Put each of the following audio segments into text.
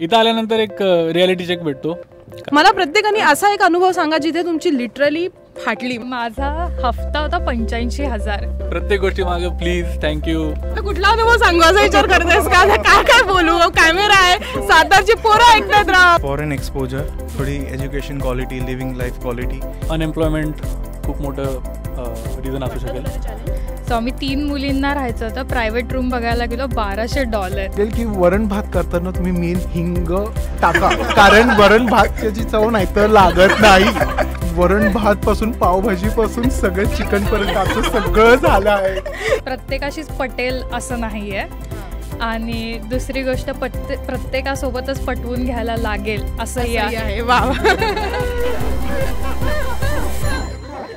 इथं आल्यानंतर एक रियालिटी चेक भेटतो. मला प्रत्येकाने असा एक अनुभव सांगा जिथे तुमची लिटरली फाटली. माझा हफ्ता होता 85,000. प्रत्येक गोष्टी मागे प्लीज थँक्यू. कुठला अनुभव सांगू असा विचार करतेस का? काय काय बोलू? कॅमेरा आहे, सातारची पोरं ऐकतात राव. फॉरेन एक्सपोजर, थोडी education quality, living life quality. Unemployment खूप मोठं रिझन असू शकेल. सो आम्ही 3 मुलींना राहायचं होतं. प्रायव्हेट रूम बघायला गेलो $1200. की वरण भात करताना तुम्ही मेन हिंग टाका, कारण वरण भातची चव नाही तर लागत नाही. वरण भात पासून पावभाजी पासून सगळं चिकन पर्यंत आमचं सगळं झालं आहे. प्रत्येकाशीच पटेल असं नाहीये. आणि दुसरी गोष्ट प्रत्येकासोबतच पटवून घ्यायला लागेल असंही आहे. वा.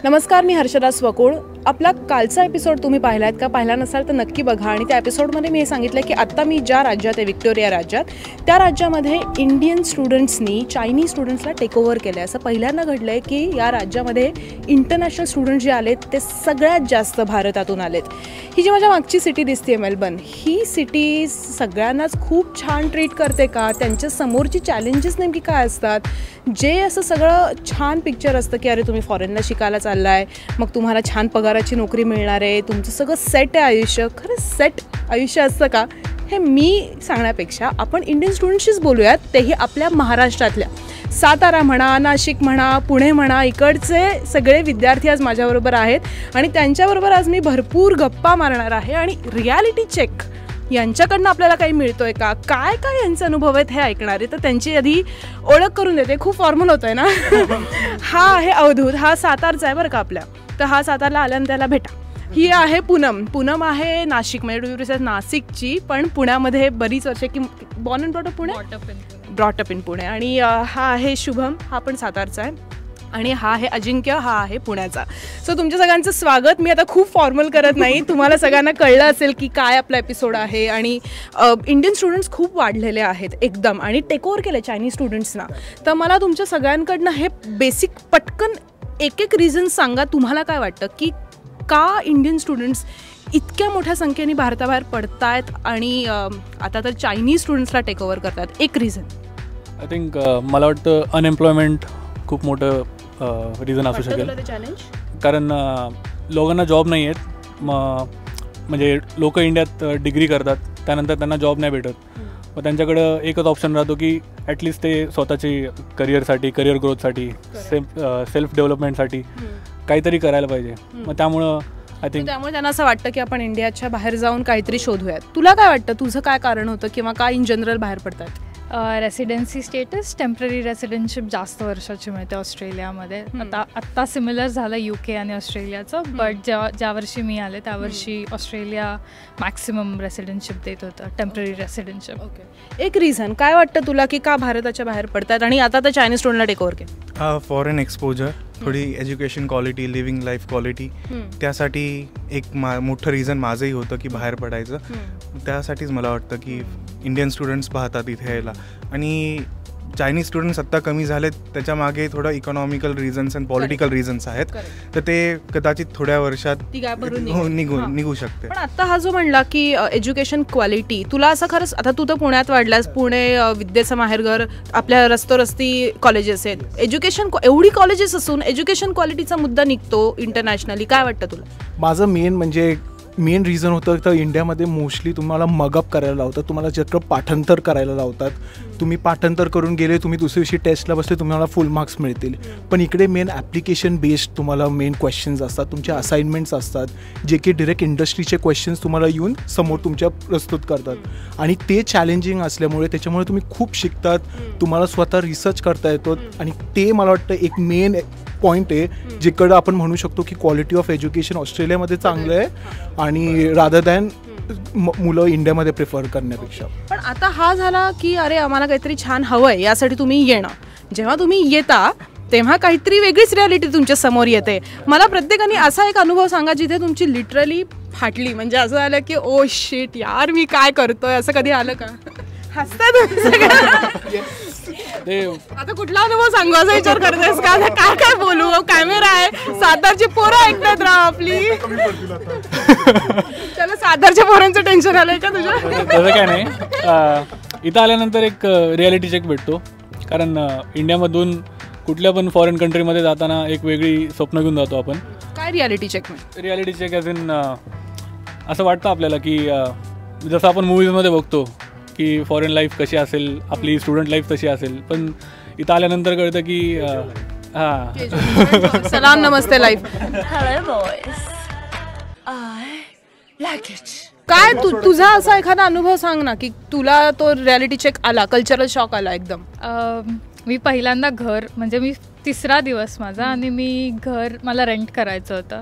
नमस्कार, मी हर्षदा स्वकुळ. आपला कालचा एपिसोड तुम्ही पाहिलात का? पाहिला नसाल तर नक्की बघा. आणि त्या एपिसोडमध्ये मी हे सांगितलं की आत्ता मी ज्या राज्यात आहे, व्हिक्टोरिया राज्यात, त्या राज्यामध्ये इंडियन स्टुडंट्सनी चायनीज स्टुडंट्सला टेक ओव्हर केलं आहे. असं पहिल्यांदा घडलं आहे की या राज्यामध्ये इंटरनॅशनल स्टुडंट जे आलेत ते सगळ्यात जास्त भारतातून आलेत. ही जी माझ्या मागची सिटी दिसते मेलबर्न, ही सिटी सगळ्यांनाच खूप छान ट्रीट करते का? त्यांच्या समोरची चॅलेंजेस नेमकी काय असतात? जे असं सगळं छान पिक्चर असतं की अरे तुम्ही फॉरेनला शिकायला चालला आहे, मग तुम्हाला छान पगाराची नोकरी मिळणार आहे, तुमचं सगळं सेट आहे आयुष्य. खरं सेट आयुष्य असतं का? हे मी सांगण्यापेक्षा आपण इंडियन स्टुडंट्सशीच बोलूयात, तेही आपल्या महाराष्ट्रातल्या. सातारा म्हणा, नाशिक म्हणा, पुणे म्हणा, इकडचे सगळे विद्यार्थी आज माझ्याबरोबर आहेत आणि त्यांच्याबरोबर आज मी भरपूर गप्पा मारणार आहे. आणि रियालिटी चेक यांच्याकडनं आपल्याला काही मिळतो आहे का, काय काय यांचे अनुभव आहेत हे ऐकणार आहे. तर त्यांची आधी ओळख करून देते. खूप फॉर्मल होतं आहे ना. हा आहे अवधूत, हा सातारचा आहे बरं का आपल्या. तर हा सातारला आल्यानंतर त्याला भेटा. ही आहे पूनम. पूनम आहे नाशिक, म्हणजे नाशिकची, पण पुण्यामध्ये बरीच वर्षे की born and brought up Pune, brought up in Pune. आणि हा आहे शुभम, हा पण सातारचा आहे. आणि हा आहे अजिंक्य, हा आहे पुण्याचा. सो तुमच्या सगळ्यांचं स्वागत. मी आता खूप फॉर्मल करत नाही. तुम्हाला सगळ्यांना कळलं असेल की काय आपला एपिसोड आहे. आणि इंडियन स्टुडंट्स खूप वाढलेले आहेत एकदम, आणि टेक ओव्हर केले चायनीज स्टुडंट्सना. तर मला तुमच्या सगळ्यांकडनं हे बेसिक पटकन एक रिझन सांगा. तुम्हाला काय वाटतं की का इंडियन स्टुडंट्स इतक्या मोठ्या संख्येने भारताबाहेर पडत आहेत आणि आता तर चायनीज स्टुडंट्सला टेक ओव्हर करतात? एक रिझन आय थिंक मला वाटतं अनएम्प्लॉयमेंट खूप मोठं रिझन असू शकेल. कारण लोकांना जॉब नाही आहेत. म्हणजे लोक इंडियात डिग्री करतात, त्यानंतर त्यांना जॉब नाही भेटत. मग त्यांच्याकडं एकच ऑप्शन राहतो की ॲटलिस्ट ते स्वतःची करिअरसाठी, करिअर ग्रोथसाठी, सेल्फ डेव्हलपमेंटसाठी काहीतरी करायला पाहिजे. मग त्यामुळं आय थिंक त्यामुळे त्यांना असं वाटतं की आपण इंडियाच्या बाहेर जाऊन काहीतरी शोधूयात. तुला काय वाटतं, तुझं काय कारण होतं किंवा काय इन जनरल बाहेर पडतात? रेसिडेन्सी स्टेटस, टेम्पररी रेसिडेन्शिप जास्त वर्षाची मिळते ऑस्ट्रेलियामध्ये. आत्ता सिमिलर झालं UK आणि ऑस्ट्रेलियाचं. बट ज्या वर्षी मी आले त्या वर्षी ऑस्ट्रेलिया मॅक्सिमम रेसिडेन्शिप देत होतं, टेम्पररी रेसिडेन्शिप. ओके, एक रिझन काय वाटतं तुला की का भारताच्या बाहेर पडतात आणि आता तर चायनीज स्टुडंटला टेक ओव्हर केलं? फॉरेन एक्सपोजर, थोडी education quality, living life quality. त्यासाठी एक मोठं रिझन माझंही होतं की बाहेर पडायचं. त्यासाठीच मला वाटतं की इंडियन स्टुडंट्स पाहतात इथे यायला. आणि चायनीज स्टुडंट्स आत्ता कमी झालेत, त्याच्यामागे थोडं इकॉनॉमिकल रिझन्स आणि पॉलिटिकल रिझन्स आहेत. तर ते कदाचित थोड्या वर्षात निघू शकते. पण आता हा जो म्हणला की एज्युकेशन क्वालिटी, तुला असं खरंच, आता तू तर पुण्यात वाढलास, पुणे विद्येचं माहेरघर, आपल्या रस्त्यारस्ती कॉलेजेस आहेत, एज्युकेशन एवढी कॉलेजेस असून एज्युकेशन क्वालिटीचा मुद्दा निघतो इंटरनॅशनली, काय वाटतं तुला? माझं मेन रिझन होतं तर इंडियामध्ये मोस्टली तुम्हाला मगअप करायला लावतात, तुम्हाला चक्र पाठांतर करायला लावतात. तुम्ही पाठांतर करून गेले, तुम्ही दुसऱ्या दिवशी टेस्टला बसले, तुम्हाला फुल मार्क्स मिळतील. पण इकडे मेन ॲप्लिकेशन बेस्ड तुम्हाला मेन क्वेश्चन्स असतात, तुमचे असाइनमेंट्स असतात, जे की डिरेक्ट इंडस्ट्रीचे क्वेश्चन्स तुम्हाला येऊन समोर तुमच्या प्रस्तुत करतात. आणि ते चॅलेंजिंग असल्यामुळे त्याच्यामुळे तुम्ही खूप शिकतात, तुम्हाला स्वतः रिसर्च करता येतो. आणि ते मला वाटतं एक मेन पॉईंट आहे जिकडं आपण म्हणू शकतो की क्वालिटी ऑफ एज्युकेशन ऑस्ट्रेलियामध्ये चांगलं आहे आणि रादर दॅन मुलं इंडियामध्ये प्रिफर करण्यापेक्षा. पण आता हा झाला की अरे आम्हाला काहीतरी छान हवं आहे, यासाठी तुम्ही येणं. जेव्हा तुम्ही येता तेव्हा काहीतरी वेगळीच रियालिटी तुमच्या समोर येते. मला प्रत्येकाने असा एक अनुभव सांगा जिथे तुमची लिटरली फाटली, म्हणजे असं झालं की ओ शिट यार मी काय करतोय, असं कधी आलं का? हसतात. आता कुठला अनुभव सांगू असा विचार करतेस का? काय काय बोलू? कॅमेरा आहे, सातारची पोरं ऐकतात राव आपली. चला, सातारच्या पोरांचं टेन्शन आलंय का तुझ्या? तसं काय नाही. इथं आल्यानंतर एक रियालिटी चेक भेटतो, कारण इंडियामधून कुठल्या पण फॉरेन कंट्रीमध्ये जाताना एक वेगळी स्वप्न घेऊन जातो आपण. काय reality check? Reality check as in असं वाटतं आपल्याला की जसं आपण मूवीजमध्ये बघतो की फॉरेन लाईफ कशी असेल, आपली स्टुडंट लाईफ कशी असेल, पण इथं आल्यानंतर कळतं की हां सलाम नमस्ते लाईफ. काय तुझा असा एखादा अनुभव सांग ना की तुला तो रियालिटी चेक आला, कल्चरल शॉक आला एकदम? मी पहिल्यांदा घर, म्हणजे मी 3रा दिवस माझा, आणि मी घर मला रेंट करायचं होतं.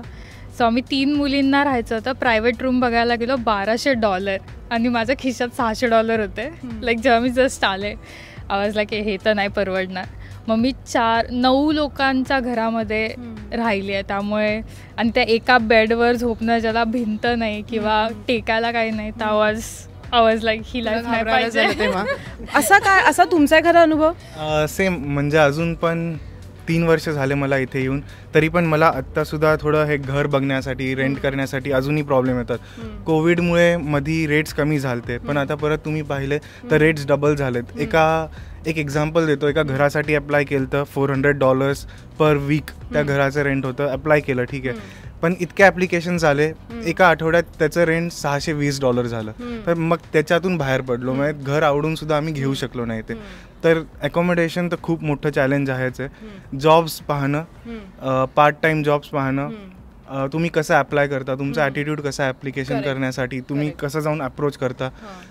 सो आम्ही 3 मुलींना राहायचं होतं. प्रायव्हेट रूम बघायला गेलो $1200 आणि माझ्या खिशात $600 होते. लाईक जेव्हा मी जस्ट आले आवाज लाईक हे तर नाही परवडणार. मग मी 9 लोकांच्या घरामध्ये राहिली आहे. त्यामुळे आणि त्या एका बेडवर झोपणं, ज्याला भिंत नाही किंवा टेकायला काही नाही, तर आवाज लाईक ही लाईफ नाही पाहिजे तेव्हा. असा तुमचा एखादा अनुभव? सेम, म्हणजे अजून पण 3 वर्ष झाले मला इथे येऊन, तरी पण मला आत्तासुद्धा थोडं हे घर बघण्यासाठी, रेंट करण्यासाठी अजूनही प्रॉब्लेम येतात. कोविडमुळे मधी रेट्स कमी झालते, पण आता परत तुम्ही पाहिले तर रेट्स डबल झालेत. एक एक्झाम्पल देतो. एका घरासाठी अप्लाय केलं तर $400 पर वीक त्या घराचं रेंट होतं. अप्लाय केलं, ठीक आहे, पण इतके ॲप्लिकेशन झाले, एका आठवड्यात त्याचं रेंट $620 झालं. तर मग त्याच्यातून बाहेर पडलो. म्हणजे घर आवडून सुद्धा आम्ही घेऊ शकलो नाही ते. तर अकोमोडेशन तर खूप मोठं चॅलेंज आहेच आहे. जॉब्स पाहणं, पार्ट टाईम जॉब्स पाहणं, तुम्ही कसं अप्लाय करता, तुमचा ॲटिट्यूड कसा ॲप्लिकेशन करण्यासाठी, तुम्ही कसं जाऊन अप्रोच करता,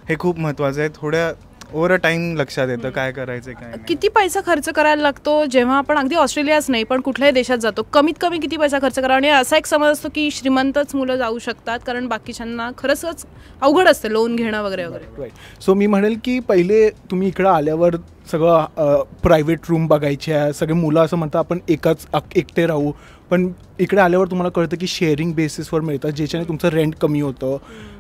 हे खूप महत्त्वाचं आहे. थोड्या ओव्हर टाईम लक्षात येतं काय करायचं काय नाही. किती पैसा खर्च करायला लागतो जेव्हा आपण अगदी ऑस्ट्रेलियाच नाही पण कुठल्याही देशात जातो? कमीत कमी किती पैसा खर्च करावा? आणि असा एक समज असतो की श्रीमंतच मुलं जाऊ शकतात, कारण बाकीच्यांना खरंच अवघड असतं लोन घेणं वगैरे वगैरे. सो मी म्हणेल की पहिले तुम्ही इकडं आल्यावर सगळं प्रायव्हेट रूम बघायच्या, सगळे मुलं असं म्हणतात आपण एकटे राहू, पण इकडे आल्यावर तुम्हाला कळतं की शेअरिंग बेसिसवर मिळतात, ज्याच्याने तुमचं रेंट कमी होतं.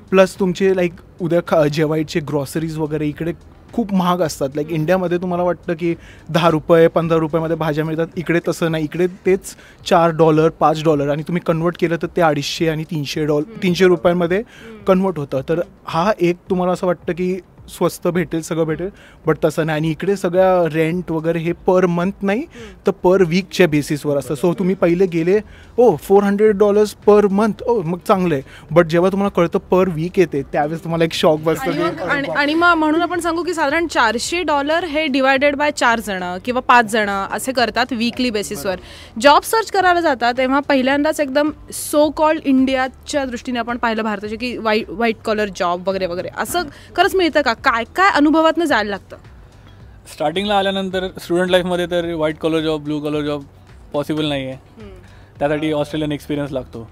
प्लस तुमचे लाईक उद्या जेवायचे ग्रॉसरीज वगैरे इकडे खूप महाग असतात. लाईक इंडियामध्ये तुम्हाला वाटतं की ₹10 ₹15 भाज्या मिळतात, इकडे तसं नाही. इकडे तेच $4 $5 आणि तुम्ही कन्वर्ट केलं तर ते $250 आणि $300 कन्वर्ट होतं. तर हा एक तुम्हाला असं वाटतं की स्वस्त भेटेल, सगळं भेटेल, बट तसं नाही. आणि इकडे सगळ्या रेंट वगैरे हे पर मंथ नाही तर पर वीकच्या बेसिसवर असतं. सो तुम्ही पहिले गेले $400 पर मंथ, मग चांगलं आहे, बट जेव्हा तुम्हाला कळतं पर वीक येते त्यावेळेस तुम्हाला एक शॉक बसतं. आणि मग म्हणून आपण सांगू की साधारण $400 हे डिवायडेड बाय 4 जण किंवा 5 जण असे करतात वीकली बेसिसवर. जॉब सर्च करायला जातात तेव्हा पहिल्यांदाच एकदम सो कॉल्ड इंडियाच्या दृष्टीने आपण पाहिलं भारताचे की व्हाईट कॉलर जॉब वगैरे वगैरे असं खरंच मिळतं का? काय काय अनुभवातनं जायला लागतं? स्टार्टिंगला आल्यानंतर स्टुडंट लाईफमध्ये तर white collar job, blue collar job possible नाही आहे. त्यासाठी ऑस्ट्रेलियन एक्सपिरियन्स लागतो.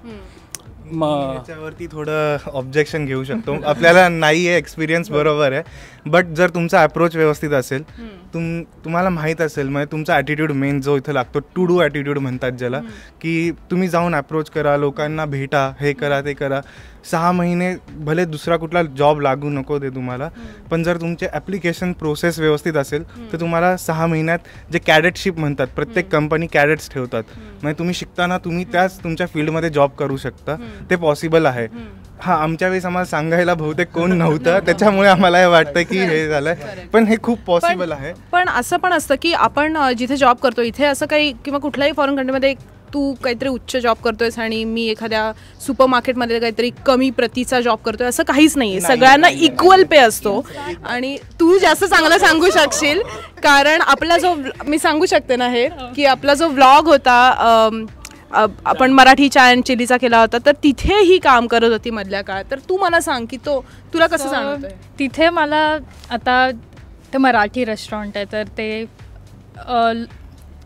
मग त्याच्यावरती थोडं ऑब्जेक्शन घेऊ शकतो. आपल्याला नाही आहे एक्सपिरियन्स, बरोबर आहे, बट जर तुमचा अप्रोच व्यवस्थित असेल, तुम्हाला माहीत असेल, म्हणजे तुमचा ॲटिट्यूड मेन जो इथं लागतो, टू डू ॲटिट्यूड म्हणतात ज्याला, की तुम्ही जाऊन अप्रोच करा, लोकांना भेटा, हे करा ते करा. 6 महिने भले दुसरा कुठला जॉब लागू नको दे तुम्हाला, पण जर तुमचे ॲप्लिकेशन प्रोसेस व्यवस्थित असेल तर तुम्हाला 6 महिन्यात जे कॅडेटशिप म्हणतात, प्रत्येक कंपनी कॅडेट्स ठेवतात, म्हणजे तुम्ही शिकताना तुम्ही त्याच तुमच्या फील्डमध्ये जॉब करू शकता. ते पॉसिबल आहे. हां, आमच्या वेळेस आम्हाला सांगायला बहुतेक कोण नव्हतं, त्याच्यामुळे आम्हाला हे वाटतं की हे झालंय, पण हे खूप पॉसिबल आहे. पण असं पण असतं की आपण जिथे जॉब करतो इथे असं काही, किंवा कुठल्याही फॉरेन कंट्रीमध्ये तू काहीतरी उच्च जॉब करतोयस आणि मी एखाद्या सुपर मार्केटमध्ये काहीतरी कमी प्रतीचा जॉब करतोय, असं काहीच नाहीये. सगळ्यांना इक्वल पे असतो. आणि तू जास्त चांगलं सांगू शकशील, कारण आपला जो, मी सांगू शकते ना हे, की आपला जो व्लॉग होता आपण मराठी चाय अँड चिलीचा केला होता, तर तिथेही काम करत होती मधल्या काळात. तर तू मला सांग की तो तुला कसं जाणवतंय? तिथे मला आता ते मराठी रेस्टॉरंट आहे, तर ते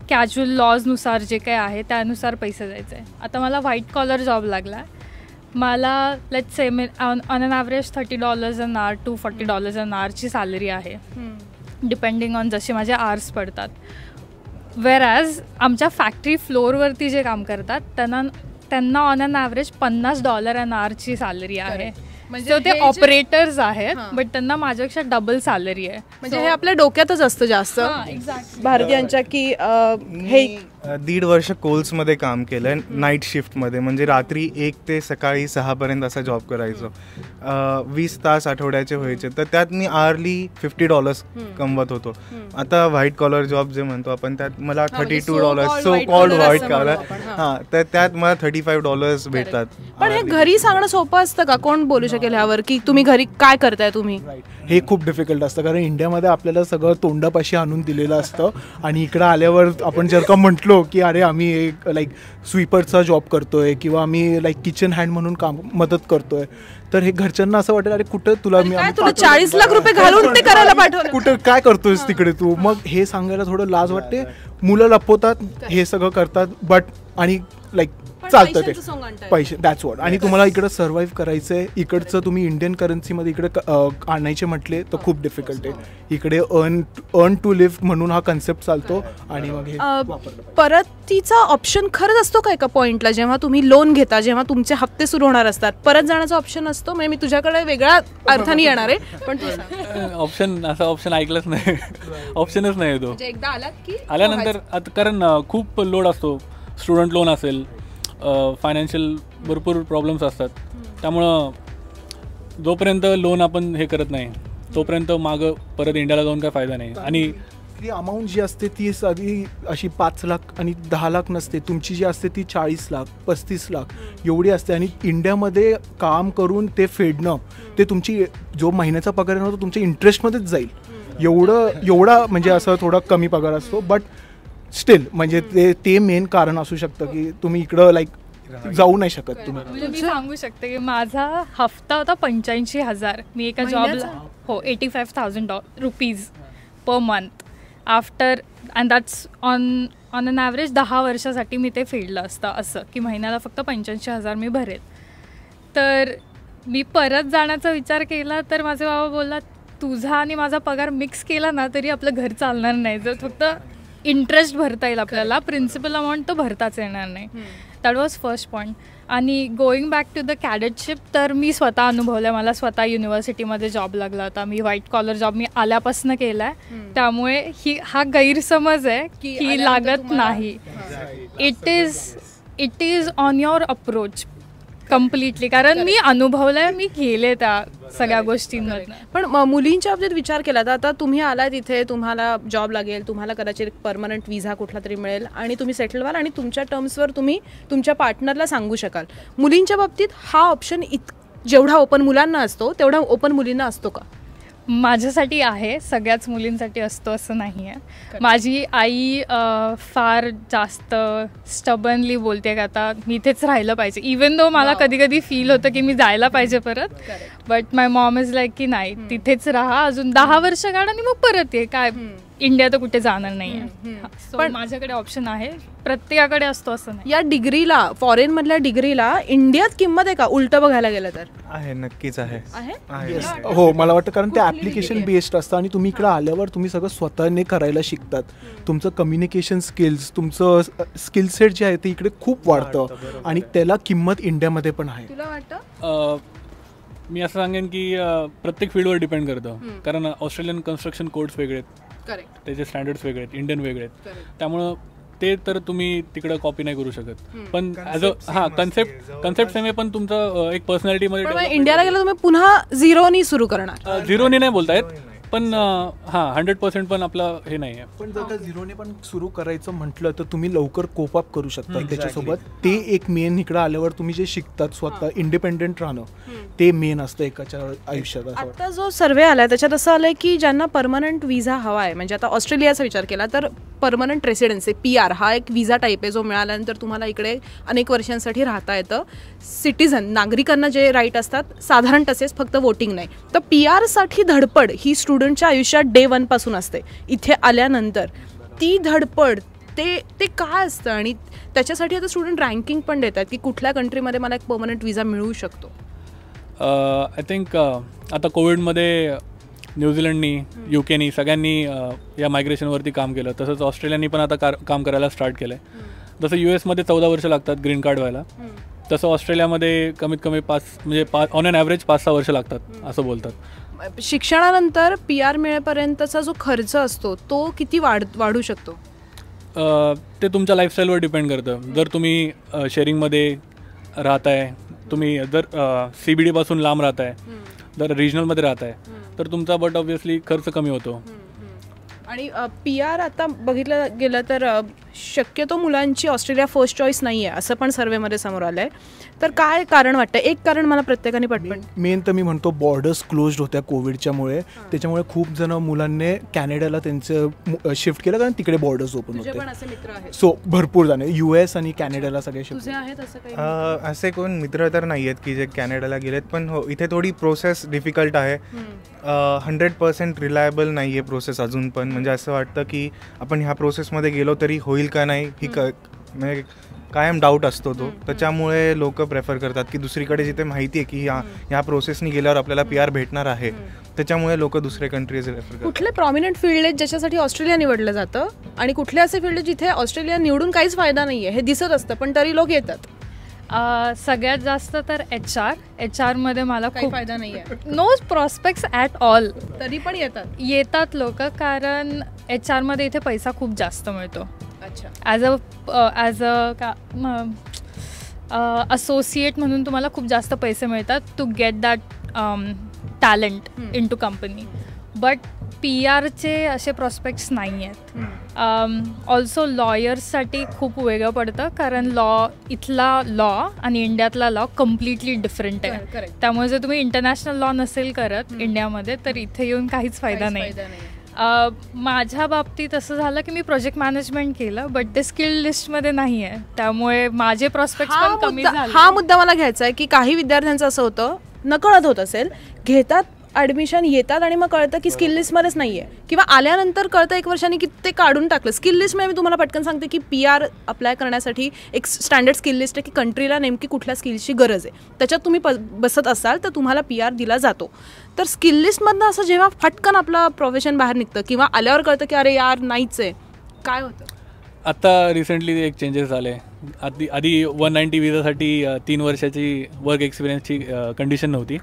कॅज्युअल लॉजनुसार जे काही आहे त्यानुसार पैसे द्यायचे आहे. आता मला व्हाईट कॉलर जॉब लागला, मला let's say on an average $30 an hour to $40 an hour ची सॅलरी आहे, डिपेंडिंग ऑन जसे माझे आवर्स पडतात. वेरॅज आमच्या फॅक्टरी फ्लोअरवरती जे काम करतात त्यांना on an average $50 an hour ची सॅलरी आहे. म्हणजे ते ऑपरेटर्स आहेत, बट त्यांना माझ्यापेक्षा डबल सॅलरी आहे. म्हणजे हे आपल्या डोक्यातच असतं जास्त भारतीयांच्या, की हे 1.5 वर्ष कोल्समध्ये काम केलं आहे नाईट शिफ्टमध्ये, म्हणजे रात्री 1 ते सकाळी 6 पर्यंत असा जॉब करायचो. 20 तास आठवड्याचे व्हायचे, तर त्यात मी आर्ली $50 कमवत होतो. आता व्हाईट कॉलर जॉब जे म्हणतो आपण त्यात मला $32 सो कॉल्ड व्हाईट कॉलर, हां, तर त्यात मला $35 भेटतात. पण हे घरी सांगणं सोपं असतं का? कोण बोलू शकेल ह्यावर की तुम्ही घरी काय करताय तुम्ही? हे खूप डिफिकल्ट असतं, कारण इंडियामध्ये आपल्याला सगळं तोंडापाशी आणून दिलेलं असतं आणि इकडं आल्यावर आपण जर का म्हटलो की अरे आम्ही एक लाईक स्वीपरचा जॉब करतोय किंवा आम्ही लाईक किचन हँड म्हणून काम मदत करतोय, तर हे घरच्यांना असं वाटेल अरे कुठं तुला मी 40 लाख रुपये घालून ते करायला पाठवलं, कुठं काय करतोयस तिकडे तू. मग हे सांगायला थोडं लाज वाटते. मुलं लपवतात, हे सगळं करतात, बट आणि लाईक चालतं ते पैसे, दॅट्स वॉट. आणि तुम्हाला इकडं सर्व्हाइव्ह करायचं आहे, इकडचं तुम्ही इंडियन करन्सीमध्ये इकडे आणायचे म्हटले तर खूप डिफिकल्ट आहे. इकडे अर्न टू लिव्ह म्हणून हा कन्सेप्ट चालतो आणि मग हे परतीचा ऑप्शन खरंच असतो का एका पॉइंटला, जेव्हा तुम्ही लोन घेता, जेव्हा तुमचे हप्ते सुरू होणार असतात, परत जाण्याचा ऑप्शन असतो? म्हणजे मी तुझ्याकडे वेगळ्या अर्थाने येणार आहे, पण ऑप्शन असा ऑप्शन ऐकलंच नाही, ऑप्शनच नाही तो. एकदा आलात की आल्यानंतर आता कारण खूप लोड असतो, स्टुडंट लोन असेल, फायनान्शियल भरपूर प्रॉब्लेम्स असतात, त्यामुळं जोपर्यंत लोन आपण हे करत नाही तोपर्यंत मागं परत इंडियाला जाऊन काय फायदा नाही. आणि अमाऊंट जी असते ती साधी अशी 5 लाख आणि 10 लाख नसते, तुमची जी असते ती 40 लाख 35 लाख एवढी असते. आणि इंडियामध्ये काम करून ते फेडणं, ते तुमची जो महिन्याचा पगार आहे ना तो तुमच्या इंटरेस्टमध्येच जाईल, एवढा म्हणजे असं थोडा कमी पगार असतो. बट स्टील म्हणजे ते मेन कारण असू शकतं की तुम्ही इकडं लाईक जाऊ नाही शकत तुम्ही. म्हणजे मी सांगू शकते की माझा हफ्ता होता 85,000. मी एका जॉबला, हो, ₹85,000 per month after, and that's on an average 10 वर्षासाठी मी ते फेडलं असतं, असं की महिन्याला फक्त 85,000 मी भरेल. तर मी परत जाण्याचा विचार केला तर माझे बाबा बोलला तुझा आणि माझा पगार मिक्स केला ना तरी आपलं घर चालणार नाही, जर फक्त इंटरेस्ट भरता येईल आपल्याला, प्रिन्सिपल अमाऊंट तो भरताच येणार नाही. That was first point. आणि गोईंग बॅक टू द कॅडेटशिप, तर मी स्वतः अनुभवलं, मला स्वतः युनिव्हर्सिटीमध्ये जॉब लागला होता. मी व्हाईट कॉलर जॉब मी आल्यापासून केला आहे, त्यामुळे हा गैरसमज आहे की लागत नाही. It is on your approach completely, कारण मी अनुभवलंय, मी गेले त्या सगळ्या गोष्टींमधनं. पण मुलींच्या बाबतीत विचार केला तर आता तुम्ही आला तिथे, तुम्हाला जॉब लागेल, तुम्हाला कदाचित परमनंट विजा कुठला तरी मिळेल आणि तुम्ही सेटल व्हाल आणि तुमच्या टर्म्सवर तुम्ही तुमच्या पार्टनरला सांगू शकाल. मुलींच्या बाबतीत हा ऑप्शन जेवढा ओपन मुलांना असतो तेवढा ओपन मुलींना असतो का? माझ्यासाठी आहे, सगळ्याच मुलींसाठी असतो असं नाही आहे. माझी आई फार जास्त स्टबनली बोलते की आता मी इथेच राहिलं पाहिजे, इवन दो मला कधी कधी फील होतं की मी जायला पाहिजे परत, but my Maugham is like की नाही, तिथेच राहा अजून 10 वर्ष काढ आणि मग परत ये, काय इंडिया तर कुठे जाणार नाही आहे. पण माझ्याकडे ऑप्शन आहे, प्रत्येकाकडे असतो असं नाही. या डिग्रीला, फॉरेन मधल्या डिग्रीला इंडियात किंमत आहे का उलटं बघायला गेलं तर? आहे, नक्कीच आहे. हो, मला वाटतं कारण ते ॲप्लिकेशन बेस्ड असतं आणि तुम्ही इकडे आल्यावर तुम्ही सगळं स्वतःने करायला शिकतात. तुमचं कम्युनिकेशन स्किल्स, तुमचं स्किल सेट जे आहे ते इकडे खूप वाढतं आणि त्याला किंमत इंडियामध्ये पण आहे. तुला वाटतं? मी असं सांगेन की प्रत्येक फील्डवर डिपेंड करतं, कारण ऑस्ट्रेलियन कन्स्ट्रक्शन कोड्स वेगळे आहेत, त्याचे स्टँडर्ड्स वेगळे आहेत, इंडियन वेगळे आहेत, त्यामुळं ते तर तुम्ही तिकडं कॉपी नाही करू शकत. पण ॲज अ कन्सेप्ट सेम आहे, पण तुमचं एक पर्सनॅलिटीमध्ये इंडियाला गेलं तुम्ही पुन्हा झिरोनी सुरू करणार? झिरोनी नाही बोलतायत, पण 100% पण आपलं हे नाही आहे. पण जर का झिरोने पण सुरू करायचं म्हटलं तर तुम्ही लवकर कोप अप करू शकता त्याच्यासोबत. ते एक मेन इकडं आल्यावर तुम्ही जे शिकतात स्वतः इंडिपेंडेंट राहणं, ते मेन असतं एकाच्या आयुष्यात. आता जो सर्वे आलाय त्याच्यात असं आलंय की ज्यांना परमनंट विजा हवा आहे, म्हणजे आता ऑस्ट्रेलियाचा विचार केला तर परमनंट रेसिडेन्सी PR हा एक विजा टाईप आहे, जो मिळाल्यानंतर तुम्हाला इकडे अनेक वर्षांसाठी राहता येतं. सिटीझन, नागरिकांना जे राईट असतात साधारण तसेच, फक्त वोटिंग नाही. तर PR साठी धडपड ही स्टुडंटच्या आयुष्यात डे 1 पासून असते. इथे आल्यानंतर ती धडपड ते काय असतं आणि त्याच्यासाठी आता स्टुडंट रँकिंग पण देतात की कुठल्या कंट्रीमध्ये मला एक परमनंट विजा मिळू शकतो. आय थिंक आता कोविडमध्ये न्यूझीलंडनी, UKनी सगळ्यांनी या मायग्रेशनवरती काम केलं, तसंच ऑस्ट्रेलियानी पण आता काम करायला स्टार्ट केलं आहे. जसं US मध्ये 14 वर्ष लागतात ग्रीन कार्ड व्हायला, तसं ऑस्ट्रेलियामध्ये कमीत कमी 5 ऑन एन ॲव्हरेज 5-6 वर्ष लागतात असं बोलतात. शिक्षणानंतर PR मिळेपर्यंतचा जो खर्च असतो तो किती वाढू शकतो? ते तुमच्या लाईफस्टाईलवर डिपेंड करतं. जर तुम्ही शेअरिंगमध्ये राहताय, तुम्ही जर CBD-पासून लांब राहताय, जर रिजनलमध्ये राहताय, तर तुमचा बट ऑब्व्हियसली खर्च कमी होतो. आणि PR आता बघितलं गेलं तर शक्यतो मुलांची ऑस्ट्रेलिया फर्स्ट चॉईस नाही आहे असं पण सर्वेमध्ये समोर आलं आहे. तर काय कारण वाटतं? एक कारण मला प्रत्येकाने पटपट मेन तर मी म्हणतो बॉर्डर्स क्लोज्ड होत्या कोविडच्यामुळे, त्याच्यामुळे खूप जण मुलांनी कॅनडाला त्यांचं शिफ्ट केलं कारण तिकडे बॉर्डर्स ओपन होते. सो भरपूर जण US आणि कॅनडाला सगळे शिफ्ट. तुझे आहेत असं काही? असे कोण मित्र तर नाही आहेत की जे कॅनडाला गेलेत, पण हो इथे थोडी प्रोसेस डिफिकल्ट आहे. 100% रिलायबल नाही आहे प्रोसेस अजून पण. म्हणजे असं वाटतं की आपण ह्या प्रोसेसमध्ये गेलो तरी होईल का नाही ही म्हणजे कायम डाऊट असतो तो. त्याच्यामुळे लोक प्रेफर करतात की दुसरीकडे जिथे माहिती आहे की ह्या प्रोसेसनी गेल्यावर आपल्याला PR भेटणार आहे, त्याच्यामुळे लोक दुसरे कंट्रीज रेफर करतात. कुठले प्रॉमिनंट फील्ड आहेत ज्याच्यासाठी ऑस्ट्रेलिया निवडलं जातं आणि कुठले असे फील्ड जिथे ऑस्ट्रेलिया निवडून काहीच फायदा नाही आहे हे दिसत असतं पण तरी लोक येतात? सगळ्यात जास्त तर HR मध्ये मला खूप फायदा नाही आहे, नो प्रॉस्पेक्ट्स ॲट ऑल, तरी पण येतात लोक कारण HR मध्ये इथे पैसा खूप जास्त मिळतो. अच्छा. ॲज अ असोसिएट म्हणून तुम्हाला खूप जास्त पैसे मिळतात to get that talent into company. But PRचे असे प्रॉस्पेक्ट्स नाही आहेत. ऑल्सो लॉयर्ससाठी खूप वेगळं पडतं कारण इथला लॉ आणि इंडियातला लॉ कम्प्लिटली डिफरंट आहे. त्यामुळे जर तुम्ही इंटरनॅशनल लॉ नसेल करत इंडियामध्ये तर इथे येऊन काहीच फायदा नाही. माझ्या बाबतीत असं झालं की मी प्रोजेक्ट मॅनेजमेंट केलं बट ते स्किल लिस्टमध्ये नाही आहे, त्यामुळे माझे प्रॉस्पेक्ट्स पण कमी झाले. हा मुद्दा मला घ्यायचा आहे की काही विद्यार्थ्यांचं असं होतं, नकळत होत असेल, घेतात ॲडमिशन, येतात आणि मग कळतं की स्किल लिस्टमध्येच नाही आहे किंवा आल्यानंतर कळतं 1 वर्षांनी की ते काढून टाकलं. स्किल लिस्टमध्ये मी तुम्हाला पटकन सांगते की PR अप्लाय करण्यासाठी एक स्टँडर्ड स्किल लिस्ट आहे की कंट्रीला नेमकी कुठल्या स्किल्सची गरज आहे, त्याच्यात तुम्ही बसत असाल तर तुम्हाला PR दिला जातो. तर स्किल लिस्टमधनं असं जेव्हा फटकन आपलं प्रोफेशन बाहेर निघतं किंवा आल्यावर कळतं की अरे यार नाहीच आहे, काय होतं? आता रिसेंटली एक चेंजेस झाले. आधी 190 विजासाठी 3 वर्षाची वर्क एक्सपिरियन्सची कंडिशन नव्हती,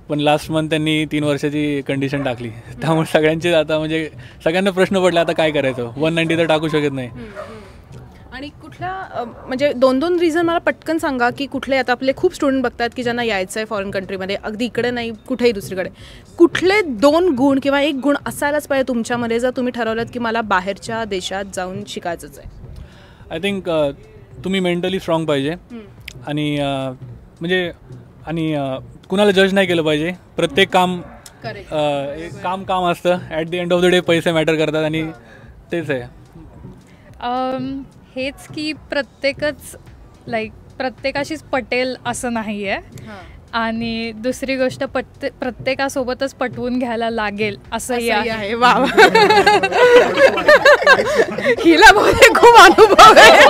पण लास्ट मंथ त्यांनी 3 वर्षाची कंडिशन टाकली. त्यामुळे सगळ्यांचे आता म्हणजे सगळ्यांना प्रश्न पडला आता काय करायचं. 190 तर टाकू शकत नाही. आणि कुठल्या म्हणजे 2 रिझन मला पटकन सांगा की कुठले आता आपले खूप स्टुडंट बघतात की ज्यांना यायचं आहे फॉरेन कंट्रीमध्ये, अगदी इकडे नाही कुठेही दुसरीकडे, कुठले 2 गुण किंवा 1 गुण असायलाच पाहिजे तुमच्यामध्ये जर तुम्ही ठरवलं की मला बाहेरच्या देशात जाऊन शिकायचंच आहे? आय थिंक तुम्ही मेंटली स्ट्रॉंग पाहिजे आणि म्हणजे आणि कुणाला जज नाही केलं पाहिजे. प्रत्येक काम काम असतं. At the end of the day पैसे मॅटर करतात आणि तेच आहे. हेच की प्रत्येकाशीच पटेल असं नाही आहे आणि दुसरी गोष्ट प्रत्येकासोबतच पटवून घ्यायला लागेल असंही आहे. हिला खूप अनुभव आहे,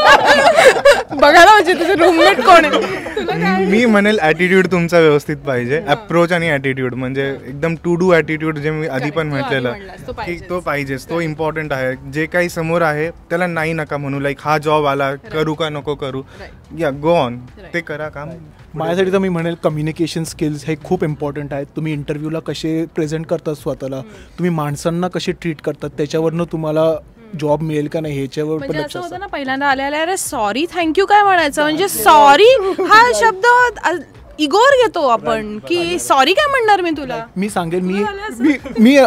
बघायला म्हणजे तुझे रूममेट कोण आहे? मी म्हणेल ॲटिट्यूड तुमचा व्यवस्थित पाहिजे. अप्रोच आणि ॲटिट्यूड म्हणजे एकदम टू डू ॲटिट्यूड जे मी आधी पण म्हटलेलं की तो पाहिजेच, तो इम्पॉर्टंट आहे. जे काही समोर आहे त्याला नाही नका म्हणू, लाईक हा जॉब आला करू का नको करू, या गो ऑन, ते करा काम. माझ्यासाठी तर मी म्हणेल कम्युनिकेशन स्किल्स हे खूप इम्पॉर्टंट आहेत. तुम्ही इंटरव्ह्यूला कसे प्रेझेंट करतात स्वतःला, तुम्ही माणसांना कसे ट्रीट करतात, त्याच्यावरनं तुम्हाला जॉब मिळेल का नाही ह्याच्यावर पण लक्ष असतं ना. पहिल्यांदा आल्या अरे सॉरी थँक्यू काय म्हणायचं, म्हणजे सॉरी हा शब्द इगोर घेतो आपण की सॉरी काय म्हणणार मी तुला. मी सांगेन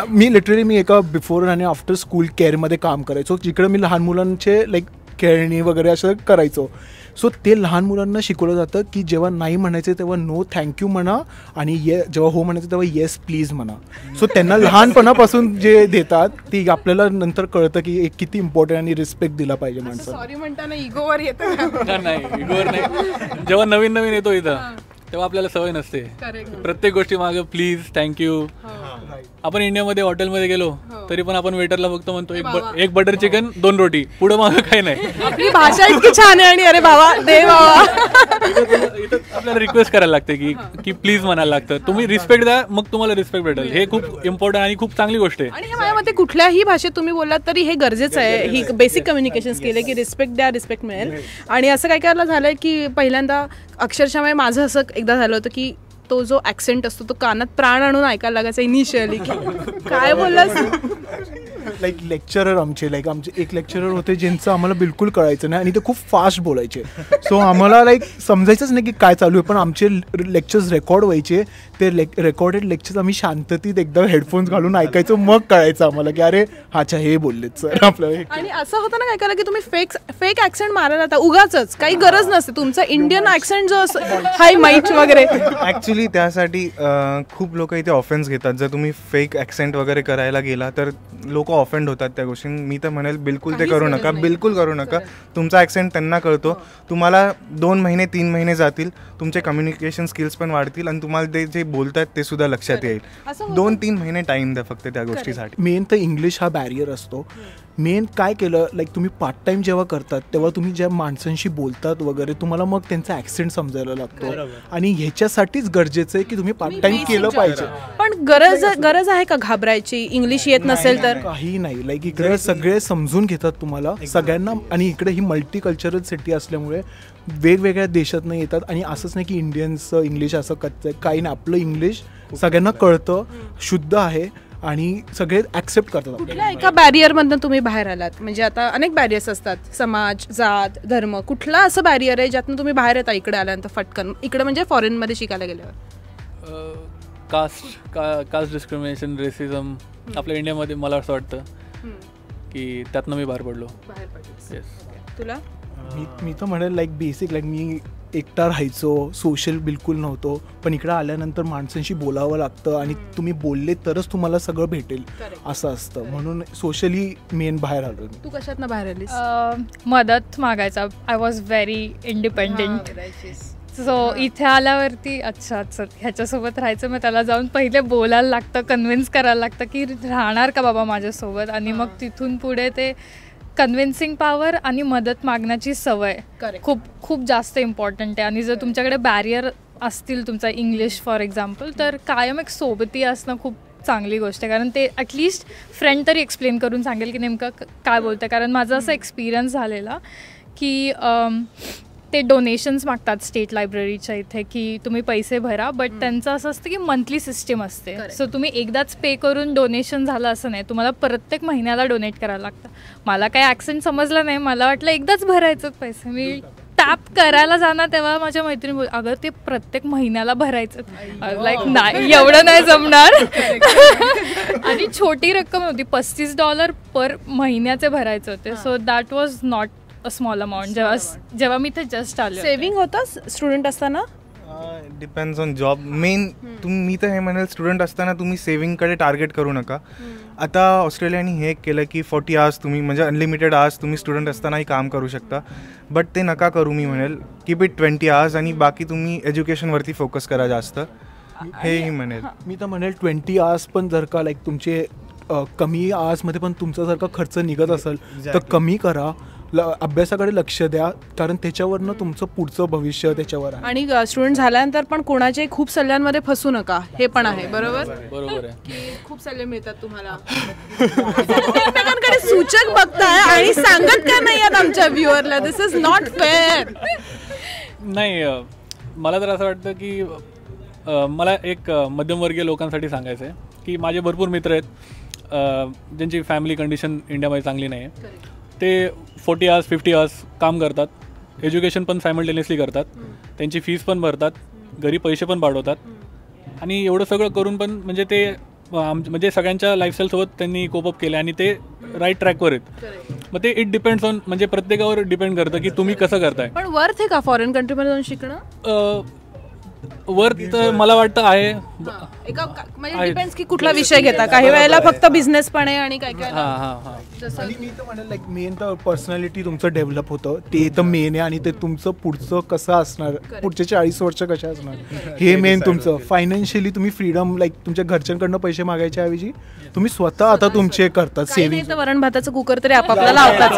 मी लिटरली मी एका बिफोर आणि आफ्टर स्कूल केअरमध्ये काम करायचो, जिकडे मी लहान मुलांचे लाईक खेळणी वगैरे असं करायचो. सो ते लहान मुलांना शिकवलं जातं की जेव्हा नाही म्हणायचं तेव्हा नो थँक्यू म्हणा आणि जेव्हा हो म्हणायचं तेव्हा येस प्लीज म्हणा. सो त्यांना लहानपणापासून जे देतात ती आपल्याला नंतर कळतं की किती इम्पॉर्टंट आणि रिस्पेक्ट दिला पाहिजे माणसाला. सॉरी म्हणताना इगोवर येतं नाही, इगोवर नाही. जेव्हा नवीन येतो इथं तेव्हा आपल्याला सवय नसते प्रत्येक गोष्टी मागे प्लीज थँक्यू. आपण इंडियामध्ये हॉटेलमध्ये गेलो तरी पण आपण वेटरला फक्त म्हणतो एक बटर चिकन 2 रोटी, पुढे मागं काही नाही. आपली भाषा इतकी छान आहे आणि अरे बाबा दे बाबा इथं आपल्याला रिक्वेस्ट करायला लागते की प्लीज म्हणायला लागतं. तुम्ही रिस्पेक्ट द्या मग तुम्हाला रिस्पेक्ट भेटेल. हे खूप इम्पॉर्टंट आणि खूप चांगली गोष्ट आहे. आणि हे माझ्या मते कुठल्याही भाषेत तुम्ही बोललात तरी हे गरजेचं आहे. ही बेसिक कम्युनिकेशन स्किल आहे की रिस्पेक्ट द्या, रिस्पेक्ट मिळेल. आणि असं काय करायला झालंय की पहिल्यांदा अक्षरशः माझं असं एकदा झालं होतं की तो जो ॲक्सेंट असतो तो कानात प्राण आणून ऐकायला लागायचा इनिशियली की काय बोललास. लाईक लेक्चरर आमचे एक लेक्चरर होते ज्यांचं आम्हाला बिलकुल कळायचं नाही आणि ते खूप फास्ट बोलायचे. सो आम्हाला लाईक समजायचंच नाही की काय चालू आहे. पण आमचे लेक्चर्स रेकॉर्ड व्हायचे. ते रेकॉर्डेड लेक्चर्स आम्ही शांततेत एकदम हेडफोन्स घालून ऐकायचो. मग कळायचं आम्हाला की अरे अच्छा हे बोललेत सर आपल्याला. आणि असं होतं ना काय करा की तुम्ही फेक ऍक्सेंट मारायला आता उगाच काही गरज नसते. तुमचा इंडियन ऍक्सेंट जो हाय माईट वगैरे ऍक्च्युली त्यासाठी खूप लोक इथे ऑफेन्स घेतात. जर तुम्ही फेक ऍक्सेंट वगैरे करायला गेला तर लोक ऑफेंड होतात त्या गोष्टी. मी तर म्हणेल बिलकुल ते करू नका, बिलकुल करू नका. तुमचा ऍक्सेंट त्यांना कळतो. तुम्हाला 2 महिने 3 महिने जातील, तुमचे कम्युनिकेशन स्किल्स पण वाढतील आणि तुम्हाला ते जे बोलतात ते सुद्धा लक्षात येईल. 2-3 महिने टाइम द्या फक्त त्या गोष्टीसाठी. मेन तर इंग्लिश हा बॅरियर असतो. मेन काय केलं लाईक तुम्ही पार्ट टाइम जेव्हा करतात तेव्हा तुम्ही ज्या माणसांशी बोलतात वगैरे तुम्हाला मग त्यांचा ॲक्सेंट समजायला लागतो. आणि ह्याच्यासाठीच गरजेचं आहे की तुम्ही पार्ट टाइम केलं पाहिजे. पण गरज आहे का घाबरायची इंग्लिश येत नसेल तर? काही नाही. लाईक इकडे सगळे समजून घेतात तुम्हाला सगळ्यांना. आणि इकडे ही मल्टी कल्चरल सिटी असल्यामुळे वेगवेगळ्या देशातनं येतात. आणि असंच नाही की इंडियन्सचं इंग्लिश असं कच्चं आहे, काही नाही. आपलं इंग्लिश सगळ्यांना कळतं, शुद्ध आहे आणि सगळे ऍक्सेप्ट करतात. कुठल्या एका बॅरियरमधून तुम्ही बाहेर आलात? म्हणजे आता अनेक बॅरियर्स असतात, समाज, जात, धर्म. कुठला असं बॅरियर आहे ज्यातून तुम्ही बाहेर येता इकडे आल्यानंतर फटकन? इकडे म्हणजे फॉरेनमध्ये शिकायला गेल्यावर कास्ट डिस्क्रिमिनेशन, रेसिझम आपल्या इंडियामध्ये मला असं वाटतं की त्यातनं मी बाहेर पडलो. तुला? मी तर म्हणेल लाईक बेसिक लाईक मी एकटा राहायचो, सोशल बिलकुल नव्हतो. पण इकडे आल्यानंतर माणसांशी बोलावं लागतं आणि तुम्ही बोलले तरच तुम्हाला सगळं भेटेल असं असतं. म्हणून सोशली मेन बाहेर आलो. तू कशातनं बाहेर आलीस? मदत मागायचा. I was very independent. So इथे आल्यावरती अच्छा चल ह्याच्यासोबत राहायचं. मग त्याला जाऊन पहिले बोलायला लागतं, कन्व्हिन्स करायला लागतं की राहणार का बाबा माझ्यासोबत. आणि मग तिथून पुढे ते कन्व्हिन्सिंग पॉवर आणि मदत मागण्याची सवय खूप जास्त इम्पॉर्टंट आहे. आणि जर तुमच्याकडे बॅरियर असतील, तुमचा इंग्लिश फॉर एक्झाम्पल, तर कायम एक सोबती असणं खूप चांगली गोष्ट आहे. कारण ते ॲटलिस्ट फ्रेंड तरी एक्सप्लेन करून सांगेल की नेमकं काय बोलतं. कारण माझा असा एक्सपिरियन्स झालेला की ते डोनेशन्स मागतात स्टेट लायब्ररीच्या इथे की तुम्ही पैसे भरा. बट त्यांचं असं असतं की मंथली सिस्टीम असते. सो तुम्ही एकदाच पे करून डोनेशन झालं असं नाही, तुम्हाला प्रत्येक महिन्याला डोनेट करायला लागतं. मला काही ॲक्सेंट समजलं नाही, मला वाटलं एकदाच भरायचं पैसे. मी टॅप करायला जाणार तेव्हा माझ्या मैत्रिणी बोल अगं ते प्रत्येक महिन्याला भरायचं. लाईक नाही एवढं नाही जमणार. आणि छोटी रक्कम होती, $35 पर महिन्याचे भरायचे होते. So that was not a small amount जेव्हा मी ते जस्ट आले. सेव्हिंग होतं स्टुडंट असताना? Depends on job. मेन मी तर हे म्हणेल स्टुडंट असताना तुम्ही सेव्हिंगकडे टार्गेट करू नका. आता ऑस्ट्रेलियाने हे केलं की 40 आवर्स तुम्ही म्हणजे अनलिमिटेड आवर्स तुम्ही स्टुडंट असतानाही काम करू शकता. बट ते नका करू. मी म्हणेल कीप इट 20 आवर्स आणि बाकी तुम्ही एज्युकेशनवरती फोकस करा जास्त. हेही म्हणेल मी तर म्हणेल 20 आवर्स पण जर का लाईक तुमचे कमी आवर्समध्ये पण तुमचा जर का खर्च निघत असेल तर कमी करा. अभ्यासाकडे लक्ष द्या कारण त्याच्यावरनं तुमचं पुढचं भविष्य त्याच्यावर आहे. आणि स्टुडंट झाल्यानंतर पण कोणाचे खूप सल्ल्यांमध्ये फसू नका, हे पण आहे. बरोबर आहे की खूप सल्ले मिळतात तुम्हाला. एकमेकांकडे सूचक बघताय आणि सांगत का नाही आहेत आमच्या व्ह्युअरला? दिस इज नॉट फेअर. नाही, मला तर असं वाटतं की मला एक मध्यमवर्गीय लोकांसाठी सांगायचं आहे की माझे भरपूर मित्र आहेत ज्यांची फॅमिली कंडिशन इंडियामध्ये चांगली नाही आहे. ते 40 आवर्स 50 आवर्स काम करतात, एज्युकेशन पण सायमल्टेनियसली करतात, त्यांची फीस पण भरतात, घरी पैसे पण पाठवतात. आणि एवढं सगळं करून पण म्हणजे ते म्हणजे सगळ्यांच्या लाईफस्टाईलसोबत त्यांनी कोपअप केलं आणि ते राईट ट्रॅकवर आहेत. मग ते इट डिपेंड्स ऑन म्हणजे प्रत्येकावर डिपेंड करतं की तुम्ही कसं करताय. पण वर्थ आहे का फॉरेन कंट्रीमध्ये जाऊन शिकणं? वर्थ मला वाटतं आहे. म्हणजे डिपेंड्स की कुठला विषय घेता. काही वेळेला फक्त बिझनेस पण आहे आणि काय काय. आणि मी तर म्हणेल लाईक मेन तर पर्सनॅलिटी तुमचं डेव्हलप होतं ते तर मेन आहे. आणि ते तुमचं पुढचं कसं असणार, पुढचे 40 वर्ष कशा असणार हे मेन तुमचं. फायनान्शियली तुम्ही फ्रीडम लाईक तुमच्या घरच्यांकडनं पैसे मागायच्या ऐवजी तुम्ही स्वतः आता तुमचे करतात सेव्हिंग. वरण भाताचं कुकर तरी आपापला लावताच,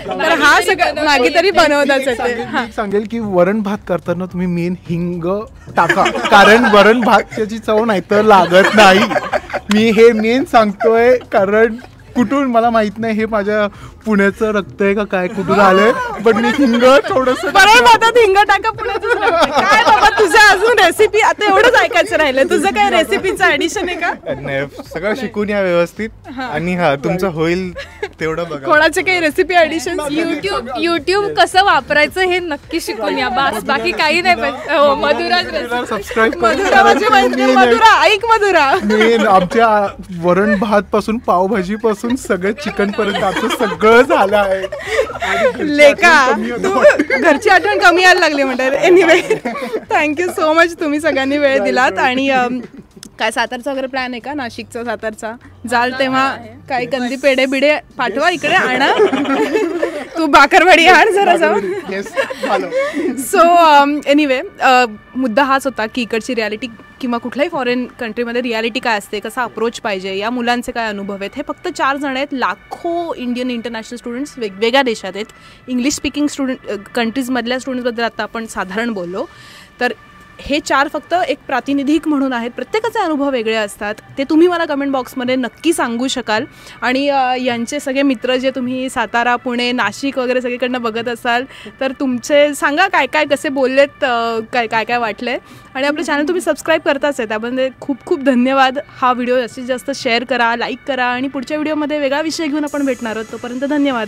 तर हा सगळं मागे तरी बनवताच. सांगेल की वरण भात करताना तुम्ही मेन हिंग टाका कारण वरण भात त्याची चव नाही तर लागत नाही. मी हे मेन सांगतोय कारण कुठून मला माहित नाही, हे माझ्या पुण्याचं रक्त आहे का काय, कुठून आलंय, पण मी हिंग थोडस बरोबर म्हणतात हिंग टाका पुण्यातच लागतं. काय बाबा तुझं अजून रेसिपी आता एवढंच ऐकायचं राहिलं, तुझं काय रेसिपीचं ऍडिशन आहे का? नाही, सगळं शिकून या व्यवस्थित आणि हा तुमचं होईल तेवढं बघा. कोणाचे काही रेसिपी ऍडिशन? युट्यूब कसं वापरायचं हे नक्की शिकून या, बस बाकी काही नाही पाहिजे. हो, मधुराज सबस्क्राईब मधुरा म्हणजे मधुरा, ऐक मधुरा, आमच्या वरण भात पासून पावभाजी पासून सगळं चिकन पर्यंत आमचं सगळं झालं आहे. लेका तू घरची आठवण कमी यायला लागली म्हणतात. एनिवे थँक्यू सो मच, तुम्ही सगळ्यांनी वेळ दिलात. आणि काय सातारचा वगैरे प्लॅन आहे का, नाशिकचा सातारचा जाल तेव्हा काय कंदी पेढे बिडे पाठवा इकडे, आणा तू बाकरवाडी आण जरा जाऊन. सो एनिवे मुद्दा हाच होता की इकडची रियालिटी किंवा कुठल्याही फॉरेन कंट्रीमध्ये रियालिटी काय असते, कसा अप्रोच पाहिजे, या मुलांचे काय अनुभव आहेत. हे फक्त 4 जण आहेत, लाखो इंडियन इंटरनॅशनल स्टुडंट्स वेगवेगळ्या देशात आहेत. इंग्लिश स्पीकिंग कंट्रीजमधल्या स्टुडंट्सबद्दल आता आपण साधारण बोललो, तर हे 4 फक्त एक प्रातिनिधिक म्हणून आहेत. प्रत्येकाचे अनुभव वेगळे असतात, ते तुम्ही मला कमेंट बॉक्समध्ये नक्की सांगू शकाल. आणि यांचे सगळे मित्र जे तुम्ही सातारा, पुणे, नाशिक वगैरे सगळीकडनं बघत असाल, तर तुमचे सांगा काय काय कसे बोललेत, काय काय काय वाटलं. आणि आपलं चॅनल तुम्ही सबस्क्राईब करताच आहे, त्यामध्ये खूप खूप धन्यवाद. हा व्हिडिओ जास्तीत जास्त शेअर करा, लाईक करा, आणि पुढच्या व्हिडिओमध्ये वेगळा विषय घेऊन आपण भेटणार आहोत. तोपर्यंत धन्यवाद.